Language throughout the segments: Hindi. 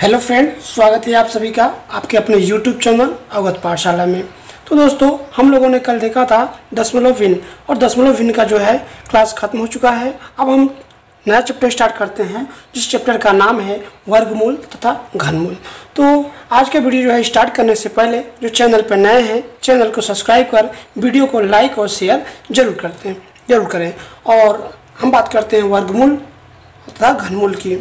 हेलो फ्रेंड, स्वागत है आप सभी का आपके अपने यूट्यूब चैनल अवगत पाठशाला में। तो दोस्तों, हम लोगों ने कल देखा था दशमलव भिन्न, और दशमलव भिन्न का जो है क्लास खत्म हो चुका है। अब हम नया चैप्टर स्टार्ट करते हैं, जिस चैप्टर का नाम है वर्गमूल तथा घनमूल। तो आज का वीडियो जो है स्टार्ट करने से पहले जो चैनल पर नए हैं, चैनल को सब्सक्राइब कर वीडियो को लाइक और शेयर जरूर करें। और हम बात करते हैं वर्गमूल तथा घनमूल की।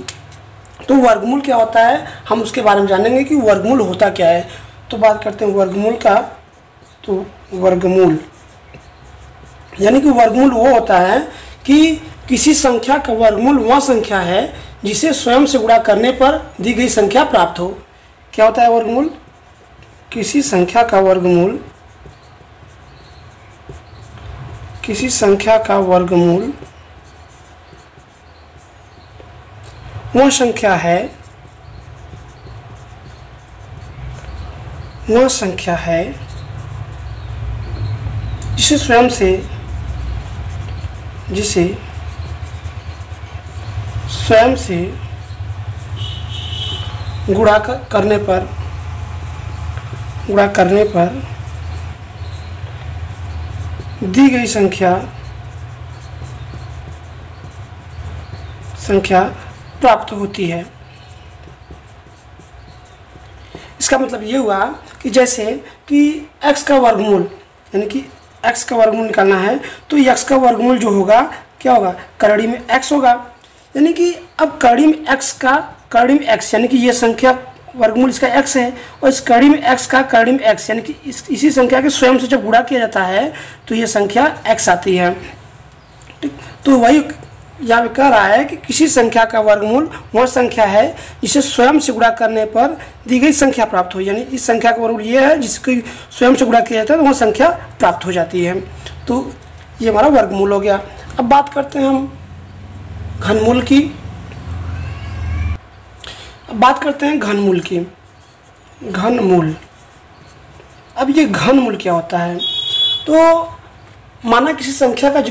तो वर्गमूल क्या होता है, हम उसके बारे में जानेंगे कि वर्गमूल होता क्या है। तो बात करते हैं वर्गमूल का। तो वर्गमूल यानी कि वर्गमूल वो होता है कि किसी संख्या का वर्गमूल वह संख्या है जिसे स्वयं से गुणा करने पर दी गई संख्या प्राप्त हो। क्या होता है वर्गमूल? किसी संख्या का वर्गमूल वह संख्या है जिसे स्वयं से गुणा करने पर दी गई संख्या प्राप्त होती है। इसका मतलब ये हुआ कि जैसे कि x का वर्गमूल, यानी कि x का वर्गमूल निकालना है, तो x का वर्गमूल जो होगा क्या होगा? करड़ी में x होगा। यानी कि अब करड़ी में x यानी कि ये संख्या वर्गमूल इसका x है, और इस करड़ी में x का करड़ी में x यानी कि इसी संख्या के स्वयं से जब गुणा किया जाता है तो ये संख्या x आती है। ठीक, तो वही यहाँ पे कह रहा है कि किसी संख्या का वर्गमूल वह संख्या है जिसे स्वयं से गुणा करने पर दी गई संख्या प्राप्त हो। यानी इस संख्या का वर्गमूल ये है जिसकी स्वयं से गुणा किया जाता है तो वह संख्या प्राप्त हो जाती है। तो ये हमारा वर्गमूल हो गया। अब बात करते हैं हम घनमूल की। घनमूल। अब ये घनमूल क्या होता है? तो माना किसी संख्या का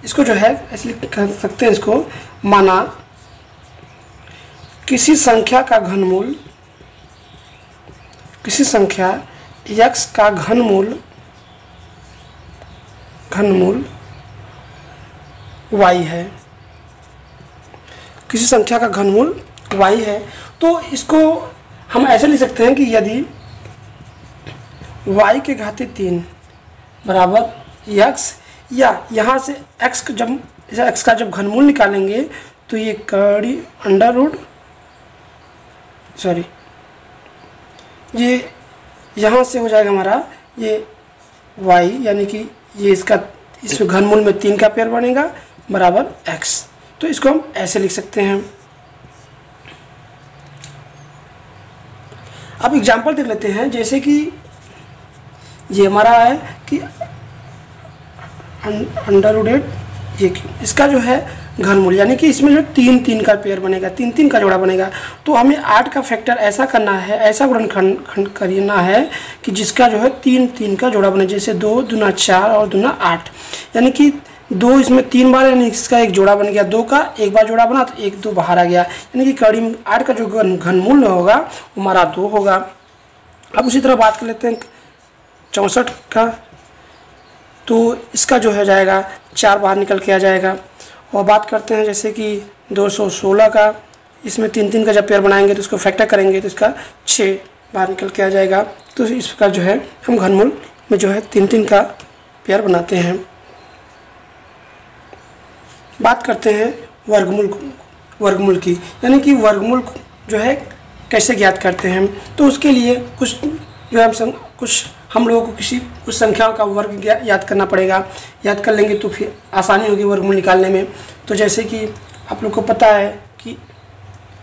इसको जो है ऐसे कह सकते हैं, इसको माना किसी संख्या का घनमूल, किसी संख्या x का घनमूल y है। किसी संख्या का घनमूल y है, तो इसको हम ऐसे लिख सकते हैं कि यदि y के घाते 3 बराबर x, या यहाँ से x का जब घनमूल निकालेंगे तो ये कड़ी अंडर रूट ये यहाँ से हो जाएगा हमारा ये y, यानी कि ये इसमें घनमूल में 3 का पेयर बनेगा बराबर x। तो इसको हम ऐसे लिख सकते हैं। अब एग्जाम्पल देख लेते हैं। जैसे कि ये हमारा है कि अंडर रूट 8 ये इसका जो है घनमूल, यानी कि इसमें जो 3 का पेयर बनेगा, 3 का जोड़ा बनेगा। तो हमें 8 का फैक्टर ऐसा करना है, ऐसा गुणनखंड करना है कि जिसका जो है 3 का जोड़ा बने। जैसे 2 दूना 4 और दूना 8, यानी कि 2 इसमें 3 बार, यानी इसका एक जोड़ा बन गया। 2 का एक बार जोड़ा बना तो 1 2 बाहर आ गया, यानी कि कड़ी में 8 का जो घनमूल होगा वो हमारा 2 होगा। अब उसी तरह बात कर लेते हैं 64 का। तो इसका जो है जाएगा 4 बाहर निकल के आ जाएगा। और बात करते हैं जैसे कि 216 का, इसमें 3 का जब पेयर बनाएंगे तो इसको फैक्टर करेंगे तो इसका 6 बाहर निकल के आ जाएगा। तो इसका जो है हम घनमूल में जो है 3 का पेयर बनाते हैं। बात करते हैं वर्गमूल की, यानी कि वर्गमूल जो है कैसे ज्ञात करते हैं। तो उसके लिए कुछ जो है हम लोगों को कुछ संख्याओं का वर्ग याद करना पड़ेगा। याद कर लेंगे तो फिर आसानी होगी वर्गमूल निकालने में। तो जैसे कि आप लोग को पता है कि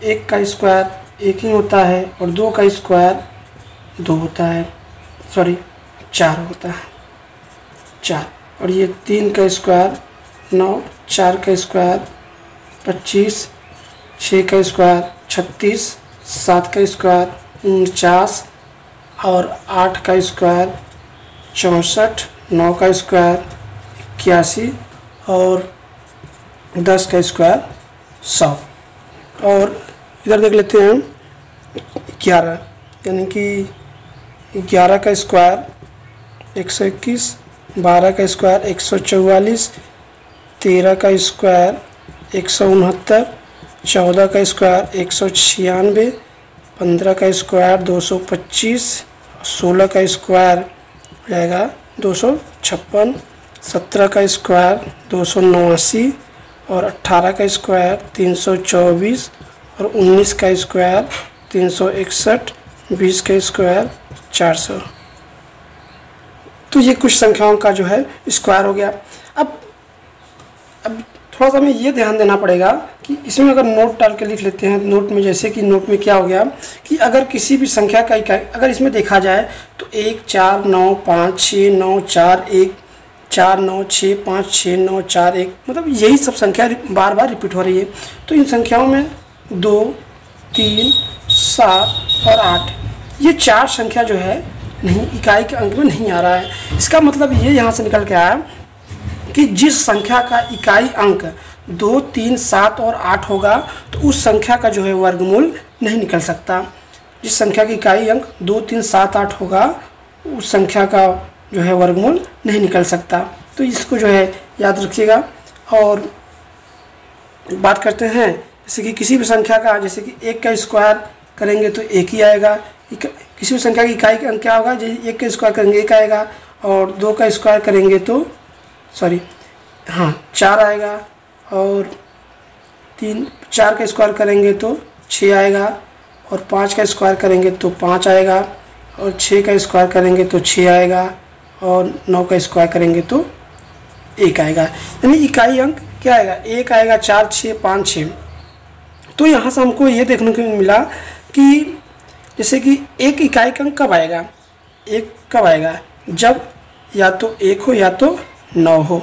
1 का स्क्वायर 1 ही होता है, और 2 का स्क्वायर 2 होता है, 4 होता है 4। और ये 3 का स्क्वायर 9, 4 का स्क्वायर 25, 6 का स्क्वायर 36, 7 का स्क्वायर 49, और 8 का स्क्वायर 64, 9 का स्क्वायर 81 और 10 का स्क्वायर 100। और इधर देख लेते हैं 11 यानी कि 11 का स्क्वायर 121, 12 का स्क्वायर 144, 13 का स्क्वायर 169, 14 का स्क्वायर 196, 15 का स्क्वायर 225, 16 का स्क्वायर हो जाएगा 256, 17 का स्क्वायर 289 और 18 का स्क्वायर 324 और 19 का स्क्वायर 361, 20 का स्क्वायर 400। तो ये कुछ संख्याओं का जो है स्क्वायर हो गया। अब थोड़ा सा हमें ये ध्यान देना पड़ेगा कि इसमें अगर नोट डाल के लिख लेते हैं नोट में, जैसे कि नोट में क्या हो गया कि अगर किसी भी संख्या का इकाई अगर इसमें देखा जाए तो 1 4 9 5 6 9 4 1 4 9 6 5 6 9 4 1, मतलब यही सब संख्या बार बार रिपीट हो रही है। तो इन संख्याओं में 2 3 7 और 8 ये 4 संख्या जो है नहीं इकाई के अंक में नहीं आ रहा है। इसका मतलब ये यहाँ से निकल के आया कि जिस संख्या का इकाई अंक 2 3 7 और 8 होगा तो उस संख्या का जो है वर्गमूल नहीं निकल सकता। जिस संख्या की इकाई अंक 2 3 7 8 होगा उस संख्या का जो है वर्गमूल नहीं निकल सकता। तो इसको जो है याद रखिएगा। और बात करते हैं जैसे कि किसी भी संख्या का, जैसे कि 1 का स्क्वायर करेंगे तो 1 ही आएगा। किसी भी संख्या की इकाई का अंक क्या होगा, जैसे 1 का स्क्वायर करेंगे 1 आएगा और 2 का स्क्वायर करेंगे तो 4 आएगा और 4 का स्क्वायर करेंगे तो 6 आएगा और 5 का स्क्वायर करेंगे तो 5 आएगा और 6 का स्क्वायर करेंगे तो 6 आएगा और 9 का स्क्वायर करेंगे तो 1 आएगा। यानी इकाई अंक क्या आएगा, 1 आएगा, 4 6 5 6। तो यहाँ से हमको ये देखने को मिला कि जैसे कि एक इकाई का अंक कब आएगा, एक कब आएगा जब या तो 1 हो या तो 9 हो।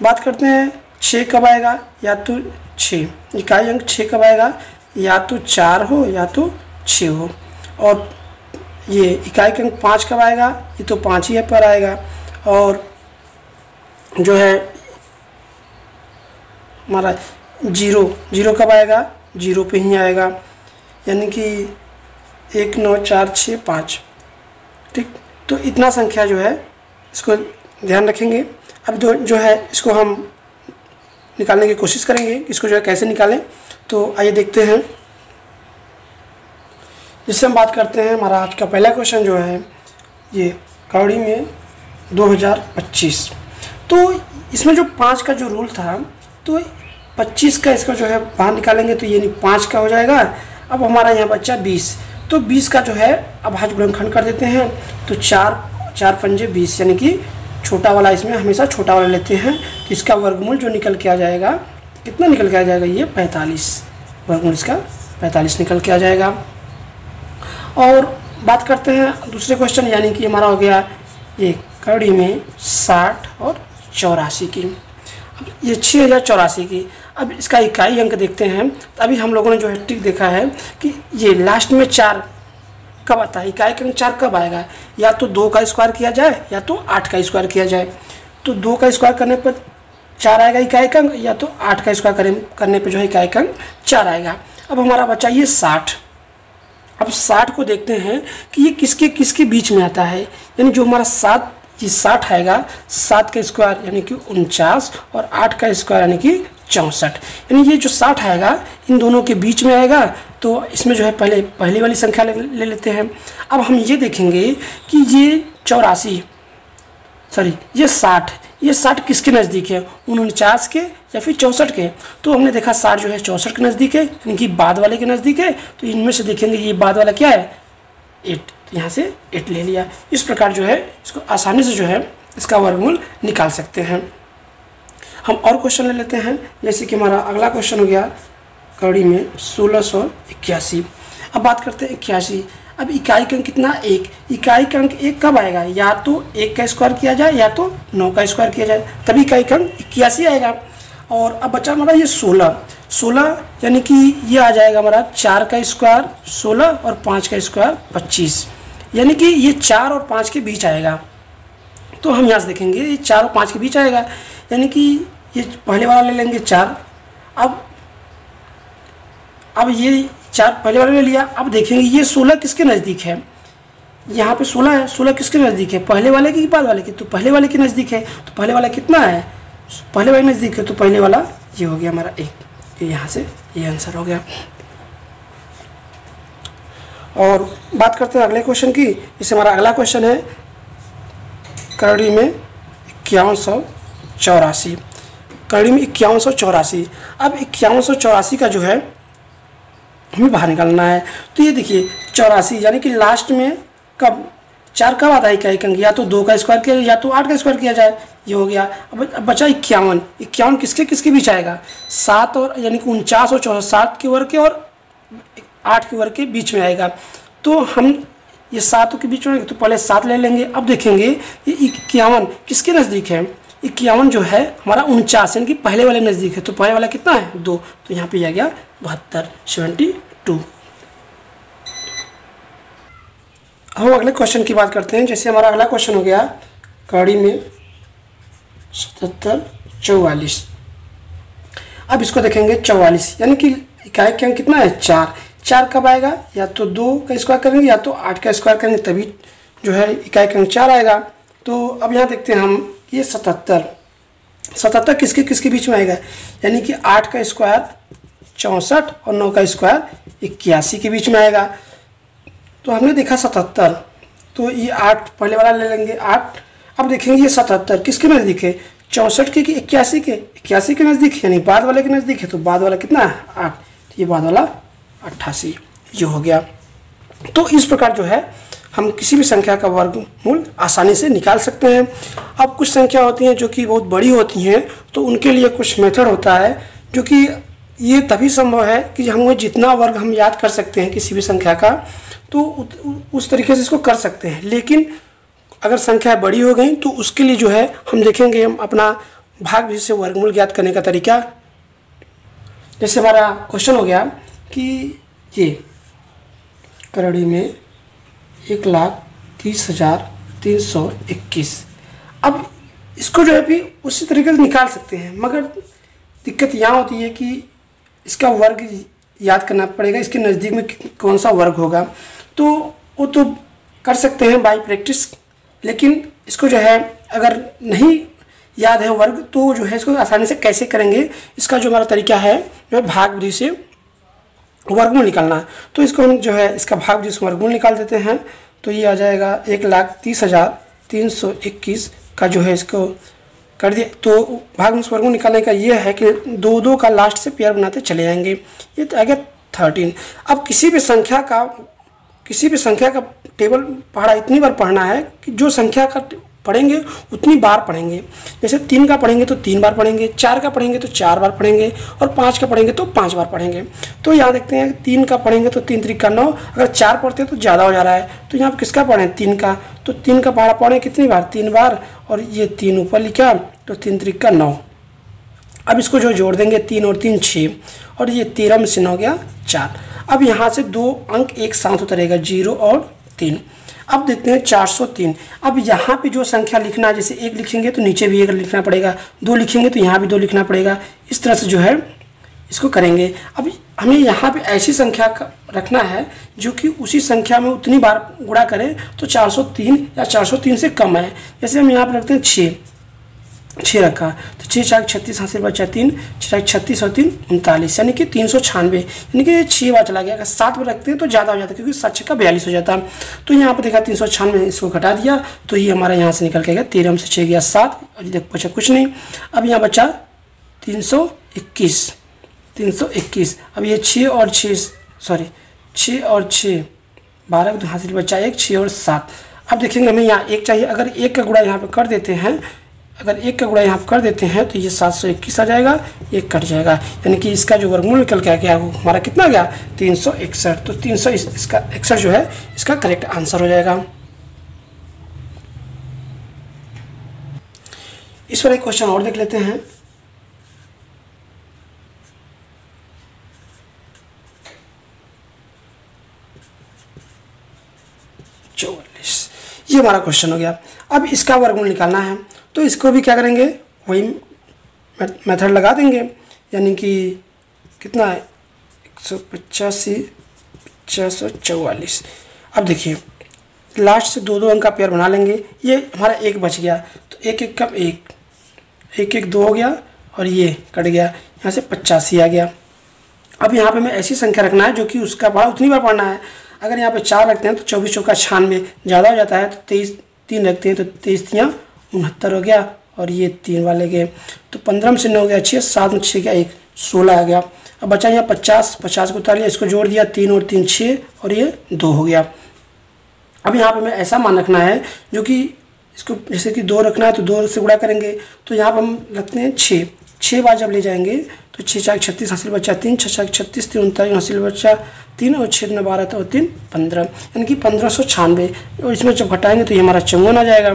बात करते हैं 6 कब आएगा, या तो 6 इकाई अंक 6 कब आएगा, या तो 4 हो या तो 6 हो। और ये इकाई का अंक 5 कब आएगा, ये तो 5 ही पर आएगा। और जो है हमारा 0 कब आएगा, 0 पे ही आएगा। यानी कि 1 9 4 6 5। ठीक, तो इतना संख्या जो है इसको ध्यान रखेंगे। अब जो है इसको हम निकालने की कोशिश करेंगे, इसको जो है कैसे निकालें। तो आइए देखते हैं। जिससे हम बात करते हैं हमारा आज का पहला क्वेश्चन जो है ये कौड़ी में 2025। तो इसमें जो 5 का जो रूल था तो 25 का इसका जो है बाहर निकालेंगे तो ये 5 का हो जाएगा। अब हमारा यहाँ बच्चा 20, तो 20 का जो है अब आज गुणनखंड कर देते हैं। तो 4 पंजे 20, यानी कि छोटा वाला इसमें हमेशा छोटा वाला लेते हैं। तो इसका वर्गमूल जो निकल के आ जाएगा, कितना निकल के आ जाएगा, ये 45। वर्गमूल इसका 45 निकल के आ जाएगा। और बात करते हैं दूसरे क्वेश्चन, यानी कि हमारा हो गया ये कौड़ी में 60 और 84 की। अब ये 6084 की। अब इसका इकाई अंक देखते हैं। तो अभी हम लोगों ने जो है ट्रिक देखा है कि ये लास्ट में 4 कब आता है, इकाई का अंक 4 कब आएगा, या तो 2 का स्क्वायर किया जाए या तो 8 का स्क्वायर किया जाए। तो 2 का स्क्वायर करने पर 4 आएगा इकाई का अंक, या तो 8 का स्क्वायर करने पर जो है इकाई का अंक 4 आएगा। अब हमारा बच्चा ये 60। अब 60 को देखते हैं कि ये किसके किसके बीच में आता है। यानी जो हमारा 60 आएगा, 7 का स्क्वायर यानी कि 49 और 8 का स्क्वायर यानी कि 64। यानी ये जो 60 आएगा इन दोनों के बीच में आएगा। तो इसमें जो है पहली वाली संख्या ले लेते हैं। अब हम ये देखेंगे कि ये 84 ये 60 किसके नज़दीक है, 49 के या फिर 64 के। तो हमने देखा 60 जो है 64 के नज़दीक है, यानी कि बाद वाले के नज़दीक है। तो इनमें से देखेंगे ये बाद वाला क्या है, 8। तो यहाँ से 8 ले लिया। इस प्रकार जो है इसको आसानी से जो है इसका वर्गमूल निकाल सकते हैं। हम और क्वेश्चन ले लेते हैं। जैसे कि हमारा अगला क्वेश्चन हो गया कौड़ी में 1681। अब बात करते हैं 81। अब इकाई का अंक कितना, 1। इकाई का अंक 1 कब आएगा, या तो 1 का स्क्वायर किया जाए या तो 9 का स्क्वायर किया जाए, तभी इकाई का अंक 81 आएगा। और अब बचा हमारा ये 16 यानी कि ये आ जाएगा हमारा 4 का स्क्वायर 16 और 5 का स्क्वायर 25, यानी कि ये 4 और 5 के बीच आएगा। तो हम यहाँ से देखेंगे ये 4 और 5 के बीच आएगा, यानी कि ये पहले वाला ले लेंगे 4। अब ये 4 पहले वाले ले लिया। अब देखेंगे ये 16 किसके नज़दीक है, यहाँ पे 16 है, 16 किसके नज़दीक है, पहले वाले की बाद वाले की, तो पहले वाले के नज़दीक है। तो पहले वाला कितना है, पहले वाले नज़दीक है, तो पहले वाला ये हो गया हमारा 1, यहाँ से ये आंसर हो गया। और बात करते हैं अगले क्वेश्चन की। इससे हमारा अगला क्वेश्चन है करड़ी में 5184, करड़ी में 5184। अब 5184 का जो है हमें बाहर निकालना है। तो ये देखिए 84 यानी कि लास्ट में कब 4 कब आता है इकाई अंक, या तो 2 का स्क्वायर किया जाए या तो 8 का स्क्वायर किया जाए, ये हो गया। अब बचा 51, 51 किसके किसके बीच आएगा, 7 और यानी कि 49 और 64, 7 के वर्ग के और 8 के वर्ग के बीच में आएगा। तो हम ये 7 के बीच में, तो पहले 7 ले लेंगे। अब देखेंगे ये 51 किसके नज़दीक है, 51 जो है हमारा 49 यानी कि पहले वाले नज़दीक है। तो पहले वाला कितना है 2, तो यहाँ पे आ गया 72, 72। हम अगले क्वेश्चन की बात करते हैं। जैसे हमारा अगला क्वेश्चन हो गया कड़ी में 77 44। अब इसको देखेंगे 44 यानी कि इकाई के अंक कितना है 4, 4 कब आएगा, या तो 2 का स्क्वायर करेंगे या तो 8 का स्क्वायर करेंगे, तभी जो है इकाई का अंक 4 आएगा। तो अब यहाँ देखते हैं हम ये 77 किसके किसके बीच में आएगा, यानी कि 8 का स्क्वायर 64 और 9 का स्क्वायर 81 के बीच में आएगा। तो हमने देखा 77, तो ये 8 पहले वाला ले लेंगे 8। अब देखेंगे ये 77 किसके नज़दीक है, 64 के कि 81 के, 81 के नज़दीक है, यानी बाद वाले के नज़दीक है। तो बाद वाला कितना है 8, तो ये बाद वाला 88, ये हो गया। तो इस प्रकार जो है हम किसी भी संख्या का वर्गमूल आसानी से निकाल सकते हैं। अब कुछ संख्या होती हैं जो कि बहुत बड़ी होती हैं, तो उनके लिए कुछ मेथड होता है जो कि ये तभी संभव है कि हम जितना वर्ग हम याद कर सकते हैं किसी भी संख्या का, तो उस तरीके से इसको कर सकते हैं। लेकिन अगर संख्या बड़ी हो गई तो उसके लिए जो है हम देखेंगे हम अपना भाग से वर्गमूल ज्ञात करने का तरीका। जैसे हमारा क्वेश्चन हो गया कि ये करड़ी में 1,30,321। अब इसको जो है भी उसी तरीके से निकाल सकते हैं, मगर दिक्कत यहाँ होती है कि इसका वर्ग याद करना पड़ेगा, इसके नज़दीक में कौन सा वर्ग होगा। तो वो तो कर सकते हैं बाय प्रैक्टिस, लेकिन इसको जो है अगर नहीं याद है वर्ग तो जो है इसको आसानी से कैसे करेंगे, इसका जो हमारा तरीका है जो है भाग विधि से वर्गमूल निकालना है। तो इसको हम जो है इसका भाग विधि से वर्गमूल निकाल देते हैं। तो ये आ जाएगा 1,30,321 का जो है इसको कर दिए। तो भाग से वर्गमूल निकालने का ये है कि 2 का लास्ट से पेयर बनाते चले जाएंगे। ये तो आ गया 13। अब किसी भी संख्या का टेबल पढ़ा इतनी बार पढ़ना है कि जो संख्या का पढ़ेंगे उतनी बार पढ़ेंगे। जैसे 3 का पढ़ेंगे तो 3 बार पढ़ेंगे, 4 का पढ़ेंगे तो 4 बार पढ़ेंगे, और 5 का पढ़ेंगे तो 5 बार पढ़ेंगे। तो यहाँ देखते हैं 3 का पढ़ेंगे तो 3 3 का 9, अगर 4 पढ़ते हैं तो ज़्यादा हो जा रहा है। तो यहाँ पर किसका पढ़ें 3 का, तो 3 का पढ़ा पढ़ें कितनी बार 3 बार, और ये 3 ऊपर लिखा तो 3 3 का 9। अब इसको जो जोड़ देंगे 3 और 3 6, और ये 13 में से 9 गया 4। अब यहाँ से 2 अंक एक साथ उतरेगा 0 और 3। अब देखते हैं 403। अब यहाँ पे जो संख्या लिखना है, जैसे 1 लिखेंगे तो नीचे भी 1 लिखना पड़ेगा, 2 लिखेंगे तो यहाँ भी 2 लिखना पड़ेगा। इस तरह से जो है इसको करेंगे। अब हमें यहाँ पे ऐसी संख्या रखना है जो कि उसी संख्या में उतनी बार गुणा करें तो 403 या 403 से कम है। जैसे हम यहाँ पर रखते हैं 6 रखा, तो 6 4 36 हासिल बचा 3, 6 36 और 3 39, यानी कि 396, यानी कि 6 बार चला गया। अगर 7 में रखते हैं तो ज़्यादा हो जाता है, क्योंकि 7 6 का 42 हो जाता। तो यहाँ पर देखा 396, इसको घटा दिया तो ये हमारा यहाँ से निकल के गया 13 में से 6 गया 7, और देख बचा कुछ नहीं। अब यहाँ बचा 321। अब ये 6 और 6 12 तो हासिल बचा 1, 6 और 7। अब देखेंगे हमें यहाँ 1 चाहिए, अगर 1 का गुणा यहाँ पर कर देते हैं, तो ये 721 आ जाएगा, 1 कट जाएगा, यानी कि इसका जो वर्गमूल निकल के आ गया वो हमारा कितना गया 361। तो 361 जो है इसका करेक्ट आंसर हो जाएगा। इस पर एक क्वेश्चन और देख लेते हैं। ये हमारा क्वेश्चन हो गया। अब इसका वर्गमूल निकालना है, तो इसको भी क्या करेंगे, वही मेथड लगा देंगे, यानी कि कितना है 185 644। अब देखिए लास्ट से 2 2 अंक का पेयर बना लेंगे। ये हमारा 1 बच गया, तो 1 1 का 1 1 1 2 हो गया और ये कट गया, यहाँ से 85 आ गया। अब यहाँ पे हमें ऐसी संख्या रखना है जो कि उसका बार उतनी बार पढ़ना है। अगर यहाँ पे 4 रखते हैं तो 24 चौका 96, ज़्यादा हो जाता है तो 23 3 रखते हैं तो 23 3 69 हो गया और ये 3 वाले गए। तो 15 में से 9 गया 6, 7 में 6 गया 1, 16 आ गया। अब बचा यहाँ 50, 50 को उतार लिया, इसको जोड़ दिया, 3 और 3 6 और ये 2 हो गया। अब यहाँ पे हमें ऐसा मान रखना है जो कि इसको जैसे कि 2 रखना है तो 2 से गुणा करेंगे, तो यहाँ पर हम रखते हैं 6, 6 बार जब ले जाएंगे तो 6 4 36 हासिल बचा 3, 6 6 36 3 39 हासिल बचा 3 और 6 12 तो 3 15, यानी कि 1596। और इसमें जब घटाएंगे तो ये हमारा 54 आ जाएगा।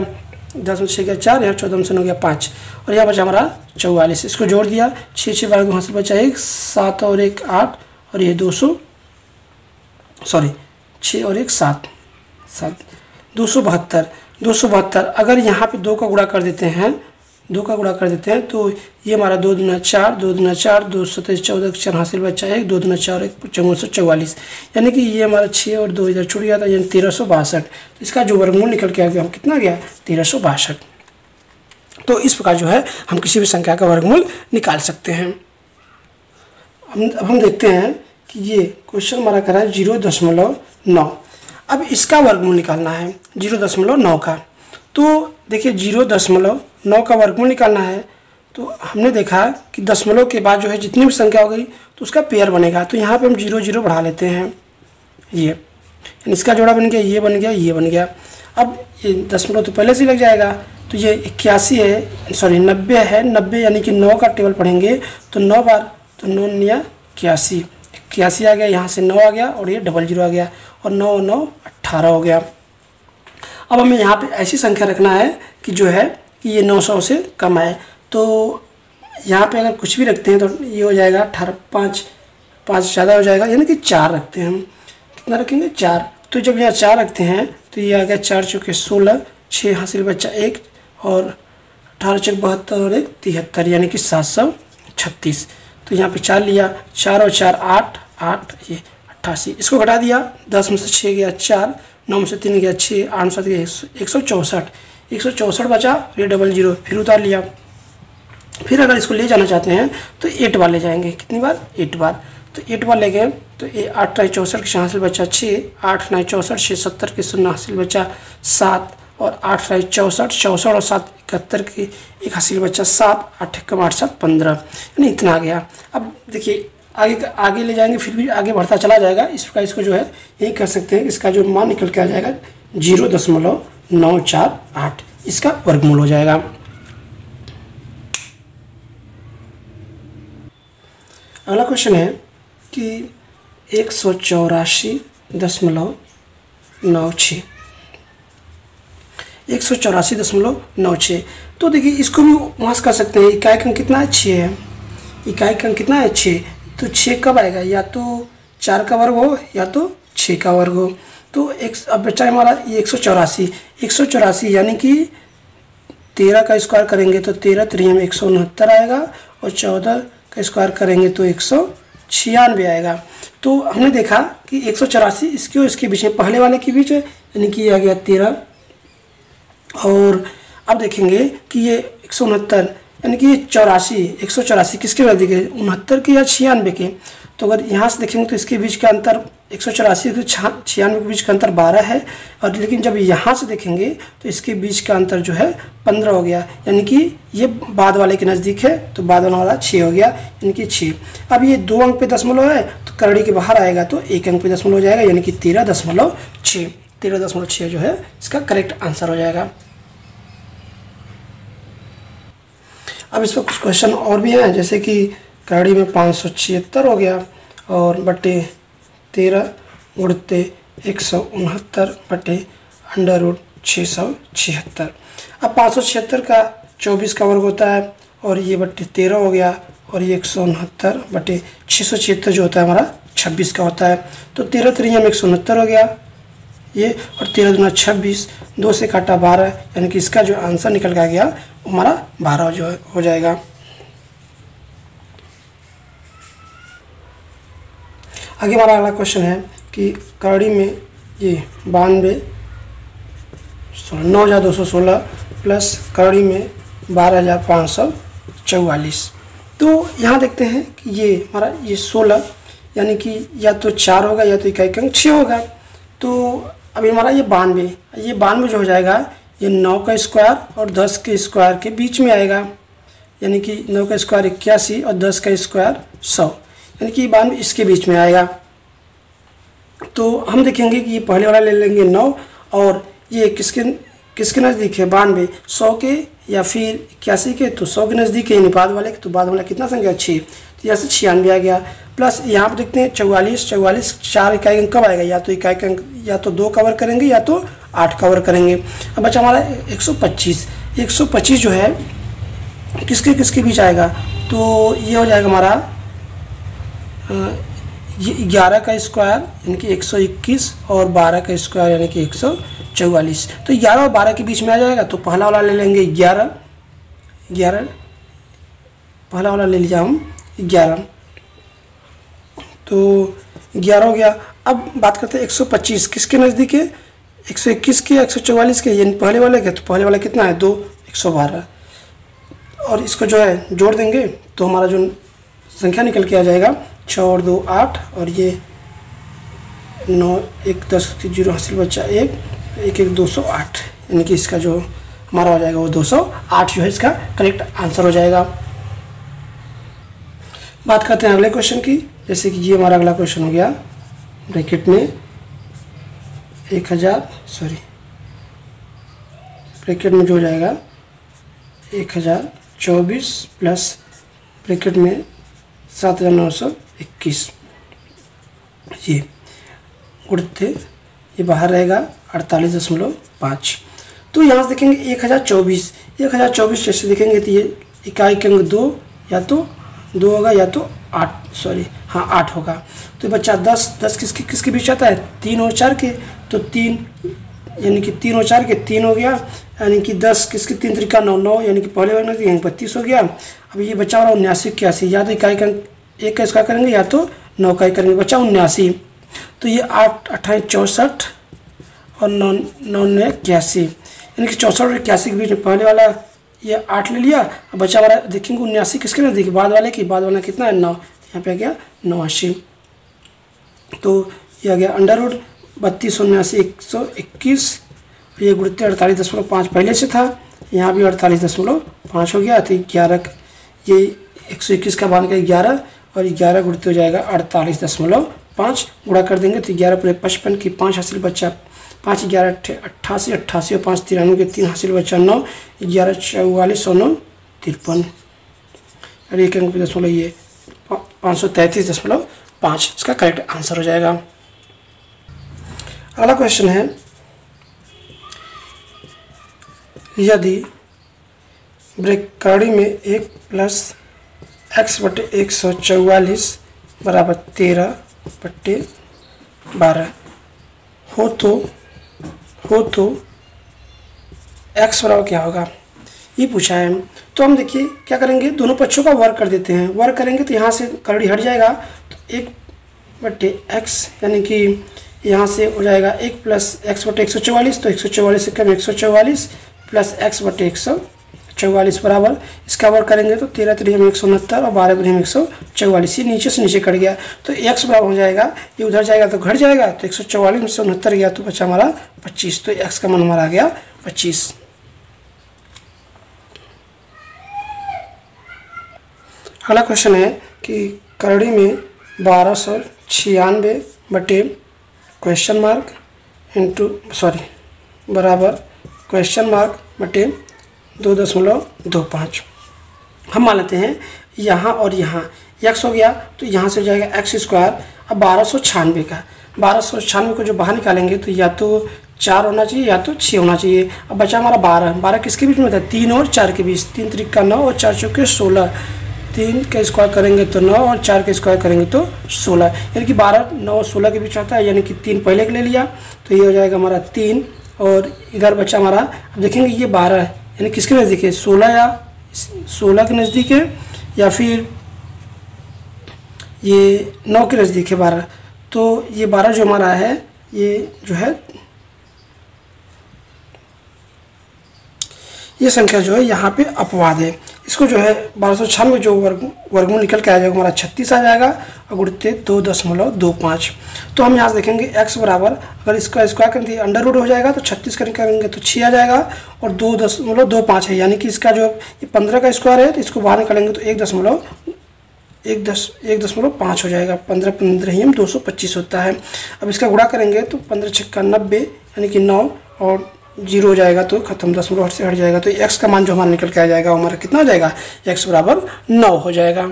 10 में 6 गया 4, यहाँ 14 में से 9 गया 5 और यहाँ बचा हमारा 44। इसको जोड़ दिया, 6 6 12 हासिल बचा 1, 7 और 1 8 और ये 6 और 1 7 272। 272 अगर यहाँ पे 2 का गुणा कर देते हैं, 2 का गुणा कर देते हैं तो ये हमारा 2 दूना 4, 2 दूना 4, 2 27 14 4 हासिल बचा 1, 2 दूना 4 1 5444, यानी कि ये हमारा 6 और 2 इधर छूट गया था, यानी 1362। तो इसका जो वर्गमूल निकल के आ गया, हम कितना गया 1362। तो इस प्रकार जो है हम किसी भी संख्या का वर्गमूल निकाल सकते हैं। अब हम देखते हैं कि ये क्वेश्चन हमारा कर रहा है 0.9। अब इसका वर्गमूल निकालना है 0.9 का। तो देखिए 0.9 का वर्गमूल निकालना है, तो हमने देखा कि दशमलव के बाद जो है जितनी भी संख्या हो गई तो उसका पेयर बनेगा। तो यहाँ पे हम 0 0 बढ़ा लेते हैं, ये इसका जोड़ा बन गया, ये बन गया, ये बन गया। अब ये दशमलव तो पहले से लग जाएगा, तो ये 81 है, सॉरी 90 है। 90 यानी कि 9 का टेबल पढ़ेंगे तो 9 बार, तो 9 9 81, 81 आ गया, यहाँ से 9 आ गया और ये 00 आ गया और 9 9 18 हो गया। अब हमें यहाँ पे ऐसी संख्या रखना है कि जो है कि ये 900 से कम आए। तो यहाँ पे अगर कुछ भी रखते हैं तो ये हो जाएगा 18, 5 ज़्यादा हो जाएगा, यानी कि 4 रखते हैं हम। कितना रखेंगे 4। तो जब यहाँ 4 रखते हैं तो ये आ गया 4 चौके 16, 6 हासिल बच्चा 1 और 18 चौक 72 और 1 73, यानी कि 736। तो यहाँ पे 4 लिया, 4 और 4 8 8, ये 88। इसको घटा दिया, 10 में से 6 गया 4, 9 में से 3 गया 6, 8 में से 7 गया 164, 164 बचा, ये 00 फिर उतार लिया। फिर अगर इसको ले जाना चाहते हैं तो 8 बार ले जाएंगे। कितनी बार 8 बार। तो 8 बार ले गए तो ये 8 9 64 के हासिल बचा 6, 8 9 64 6 70 के 0 हासिल बचा 7 और 8 9 64 64 और 7 71 के 1 हासिल बचा 7, 8 1 8 7 15, यानी इतना आ गया। अब देखिए आगे ले जाएंगे, फिर भी आगे बढ़ता चला जाएगा। इस प्रकार इसको जो है यही कर सकते हैं, इसका जो मान निकल के आ जाएगा 0.948, इसका वर्गमूल हो जाएगा। अगला क्वेश्चन है कि 184.96, 184.96। तो देखिए इसको भी वहाँ से कर सकते हैं। इकाई का अंक कितना है 6 है, इकाई का अंक कितना है 6। तो 6 कब आएगा, या तो 4 का वर्ग हो या तो 6 का वर्ग हो। तो अब बचा हमारा ये 184 यानी कि 13 का स्क्वायर करेंगे तो 13 3 में 169 आएगा और 14 का स्क्वायर करेंगे तो 196 आएगा। तो हमने देखा कि 184 इसके और इसके बीच में, पहले वाले के बीच है, यानी कि ये आ गया 13। और अब देखेंगे कि ये 169 यानी कि 184 किसके नज़दीक है, 69 के या 96 के। तो अगर यहाँ से देखेंगे तो इसके बीच का अंतर 184 से 96 के बीच का अंतर 12 है, और लेकिन जब यहाँ से देखेंगे तो इसके बीच का अंतर जो है 15 हो गया, यानी कि ये बाद वाले के नज़दीक है, तो बाद वाला 6 हो गया, यानी कि 6। अब ये 2 अंक पे दशमलव है तो करड़ी के बाहर आएगा तो 1 अंक पे दशमलव हो जाएगा, यानी कि 13.6 जो है इसका करेक्ट आंसर हो जाएगा। अब इस पर कुछ क्वेश्चन और भी हैं, जैसे कि करड़ी में 576 हो गया और बटे 13 गुणते 169 बटे √676। अब 576 का 24 का वर्ग होता है और ये बटे 13 हो गया और ये 169 बटे 676 जो होता है हमारा 26 का होता है। तो 13 3 में 169 हो गया ये, और 13 दूना 26, 2 से काटा 12, यानी कि इसका जो आंसर निकल के आ गया वो हमारा 12 जो हो जाएगा। आगे हमारा अगला क्वेश्चन है कि करड़ी में ये 92 9,216 प्लस करड़ी में 12,544। तो यहाँ देखते हैं कि ये हमारा ये 16 यानी कि या तो 4 होगा या तो इकाई का अंक 6 होगा। तो अभी हमारा ये 92 जो हो जाएगा ये 9 का स्क्वायर और 10 के स्क्वायर के बीच में आएगा, यानी कि 9 का स्क्वायर 81 और 10 का स्क्वायर 100, यानी कि 92 इसके बीच में आएगा। तो हम देखेंगे कि ये पहले वाला ले लेंगे 9 और ये किसके नज़दीक है 92, 100 के या फिर 81 के, तो 100 के नज़दीक है बाद वाले के, तो बाद वाला कितना संख्या 6, तो यहाँ से 96 आ गया। प्लस यहाँ पर देखते हैं 44 4 इकाई अंक कब आएगा, या तो इकाई का अंक या तो 2 कवर करेंगे या तो 8 कवर करेंगे। अब बचा हमारा 125 जो है किसके बीच आएगा, तो ये हो जाएगा हमारा ये 11 का स्क्वायर यानी कि 121 और 12 का स्क्वायर यानी कि 144। तो 11 और 12 के बीच में आ जाएगा। तो पहला वाला ले लेंगे 11 पहला वाला ले लिया हम 11, तो 11 हो गया। अब बात करते हैं 125 किसके नज़दीक है, 121 के 144 के, यानी पहले वाले के, तो पहले वाला कितना है 2 112, और इसको जो है जोड़ देंगे तो हमारा जो संख्या निकल के आ जाएगा 6 और 2 8, और ये 9 1 10 0 हासिल बच्चा 1 1 1 208, यानी कि इसका जो हमारा हो जाएगा वो 208 जो है इसका करेक्ट आंसर हो जाएगा। बात करते हैं अगले क्वेश्चन की, जैसे कि ये हमारा अगला क्वेश्चन हो गया ब्रैकेट में ब्रैकेट में जो हो जाएगा 1024 प्लस ब्रैकेट में 7,921, ये उड़ते ये बाहर रहेगा 48.5। तो यहाँ से देखेंगे 1024 जैसे देखेंगे तो ये इकाई के अंक 2 या तो 2 होगा या तो 8 होगा। तो बच्चा 10 किसके बीच आता है 3 और 4 के, तो 3 यानी कि 3 और 4 के 3 हो गया, यानी कि 10 किसके 3 तरीका 9 यानी कि पहले वाले में 32 हो गया। अब ये बच्चा हमारा 79 81, या तो इकाई का 1 का स्क्वायर करेंगे या तो 9 का करेंगे, बच्चा 79। तो ये 8 28 64 और 9 9 81, यानी कि 64 और 81 के बीच में पहले वाला ये 8 ले लिया। अब बच्चा हमारा देखेंगे 79 किसके नज़दीक, बाद वाले की, बाद वाला कितना है 9, यहाँ पे आ गया 89। तो ये आ गया अंडर रूट 32 79 121, ये गुणते 48.5 पहले से था, यहाँ भी 48.5 हो गया। तो 11 ये 121 का मान का 11 और 11 गुणते हो जाएगा 48.5, गुणा कर देंगे तो 11 पूरे 55 की 5 हासिल बच्चा 5 11 88 88 और 5 93 के 3 हासिल बच्चा 9 11 44 और 9 53, और एक अंक दशमलव ये 533.5 इसका करेक्ट आंसर हो जाएगा। अगला क्वेश्चन है, यदि ब्रैकेट में 1 प्लस x बटे 144 बराबर 13/12 हो तो x बराबर क्या होगा, ये पूछा है। तो हम देखिए क्या करेंगे, दोनों पक्षों का वर्ग कर देते हैं। वर्ग करेंगे तो यहाँ से करड़ी हट जाएगा, तो 1/x यानी कि यहाँ से हो जाएगा 1 प्लस x बटे 144, तो 144 से कम 144 प्लस x बटे 144 बराबर, इसका वर्ग करेंगे तो 13 3 169 और 12 3 144, ये नीचे से नीचे कट गया तो x बराबर हो जाएगा, ये उधर जाएगा तो घट जाएगा, तो 144 में से 69 गया तो बचा हमारा 25, तो x का मान हमारा आ गया 25। अगला क्वेश्चन है कि करड़ी में 1296 बटे क्वेश्चन मार्क बराबर क्वेश्चन मार्क बटे 2.25। हम मान लेते हैं यहाँ और यहाँ x हो गया, तो यहाँ से हो जाएगा x स्क्वायर। अब 1296 को जो बाहर निकालेंगे तो या तो 4 होना चाहिए या तो 6 होना चाहिए। अब बचा हमारा 12 किसके बीच में था, 3 और 4 के बीच, 3 3 का 9 और 4 चौके 16, 3 का स्क्वायर करेंगे तो 9 और 4 का स्क्वायर करेंगे तो 16, यानी कि 12 9 और 16 के बीच आता है, यानी कि 3 पहले के ले लिया तो ये हो जाएगा हमारा 3, और इधर बचा हमारा, अब देखेंगे ये 12 है यानी किसके नज़दीक है, 16 के नज़दीक है या फिर ये 9 के नज़दीक है 12, तो ये 12 जो हमारा है ये जो है ये संख्या जो है यहाँ पे अपवाद है। इसको जो है 1296 जो वर्गमूल निकल के आ जाएगा हमारा 36 आ जाएगा और गुणित 2.25। तो हम यहाँ से देखेंगे x बराबर, अगर इसका स्क्वायर करेंगे अंडर रूट हो जाएगा, तो 36 करेंगे तो 6 आ जाएगा और 2.25 है, यानी कि इसका जो ये 15 का स्क्वायर है तो इसको बाहर निकालेंगे तो 1.5 हो जाएगा। 15 15 ही 225 होता है। अब इसका गुणा करेंगे तो 15 छक्का 90 यानी कि 9 और 0 हो जाएगा तो खत्म, दशमलव से हट जाएगा। तो x का मान जो हमारा निकल के आ जाएगा हमारा कितना हो जाएगा, x बराबर 9 हो जाएगा।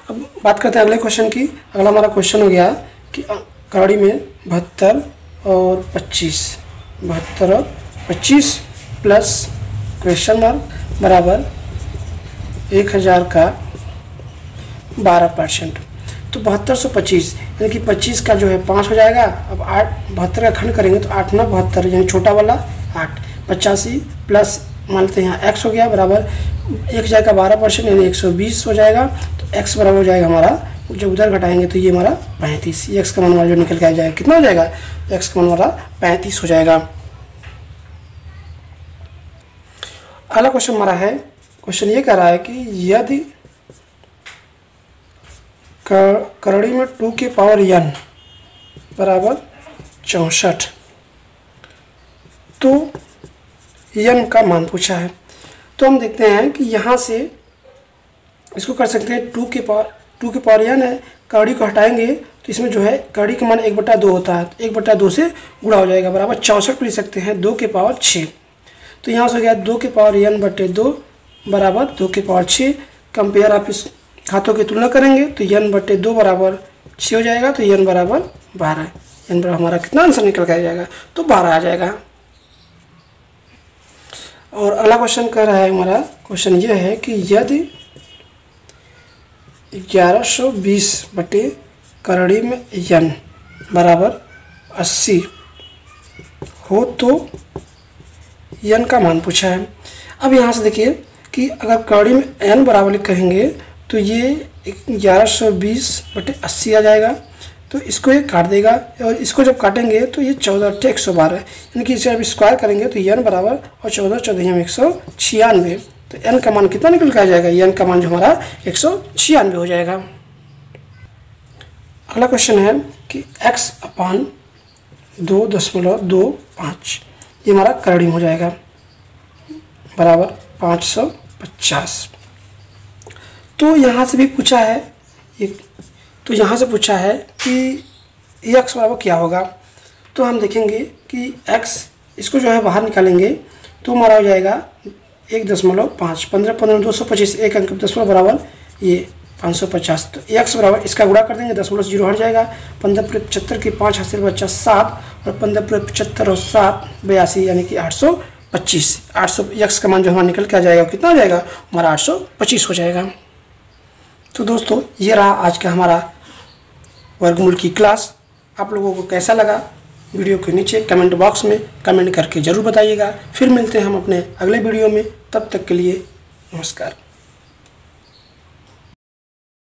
अब बात करते हैं अगले क्वेश्चन की। अगला हमारा क्वेश्चन हो गया कि कड़ी में 72 और 25 प्लस क्वेश्चन मार्क बराबर 1000 का 12%। तो 7225 यानी कि 25 का जो है 5 हो जाएगा। अब 72 का खंड करेंगे तो 8 9 72 यानी छोटा वाला 8, 85 प्लस मान लेते हैं यहाँ x हो गया बराबर 1000 का 12% यानी 120 हो जाएगा। तो x बराबर हो जाएगा हमारा, जब उधर घटाएंगे तो ये हमारा 35। ये x का मान हमारा जो निकल के आ जाएगा कितना हो जाएगा, x का मान हमारा 35 हो जाएगा। अगला क्वेश्चन हमारा है, क्वेश्चन ये कह रहा है कि यदि करड़ी में 2 की पावर n बराबर 64 तो n का मान पूछा है। तो हम देखते हैं कि यहाँ से इसको कर सकते हैं 2 की पावर n है, करड़ी को हटाएंगे तो इसमें जो है करड़ी का मान 1/2 होता है, तो 1/2 से गुणा हो जाएगा बराबर 64 लिख सकते हैं 2 की पावर 6। तो यहाँ से हो गया 2 की पावर n/2 बराबर 2 की पावर 6। कंपेयर आप इस हाथों की तुलना करेंगे तो n/2 बराबर 6 हो जाएगा, तो n बराबर 12। n बराबर हमारा कितना आंसर निकल के आ जाएगा, तो 12 आ जाएगा। और अगला क्वेश्चन कह रहा है हमारा, क्वेश्चन ये है कि यदि 1120 बटे करड़ी में n बराबर 80 हो तो n का मान पूछा है। अब यहाँ से देखिए कि अगर करड़ी में n बराबर कहेंगे तो ये 1120 बटे 80 आ जाएगा। तो इसको ये काट देगा और इसको जब काटेंगे तो ये 14 × 112 यानी कि इसे जब स्क्वायर करेंगे तो n बराबर और 14 14 196। तो n का मान कितना निकल के आ जाएगा, n का मान जो हमारा 196 हो जाएगा। अगला क्वेश्चन है कि x/2.25 ये हमारा करड़ी हो जाएगा बराबर 550। तो यहाँ से भी पूछा है कि x बराबर क्या होगा। तो हम देखेंगे कि x इसको जो है बाहर निकालेंगे तो हमारा हो जाएगा 1.5 15 15 225 एक अंक दशमलव बराबर ये 550। तो x बराबर इसका गुणा कर देंगे, दशमलव से 0 हट जाएगा। 15 की 5 हासिल बच्चा 7 और 15 और 7 82 यानी कि 825। 800 x का मान जो हमारा निकल के आ जाएगा कितना हो जाएगा, हमारा 825 हो जाएगा। तो दोस्तों ये रहा आज का हमारा वर्गमूल की क्लास। आप लोगों को कैसा लगा वीडियो के नीचे कमेंट बॉक्स में कमेंट करके ज़रूर बताइएगा। फिर मिलते हैं हम अपने अगले वीडियो में, तब तक के लिए नमस्कार।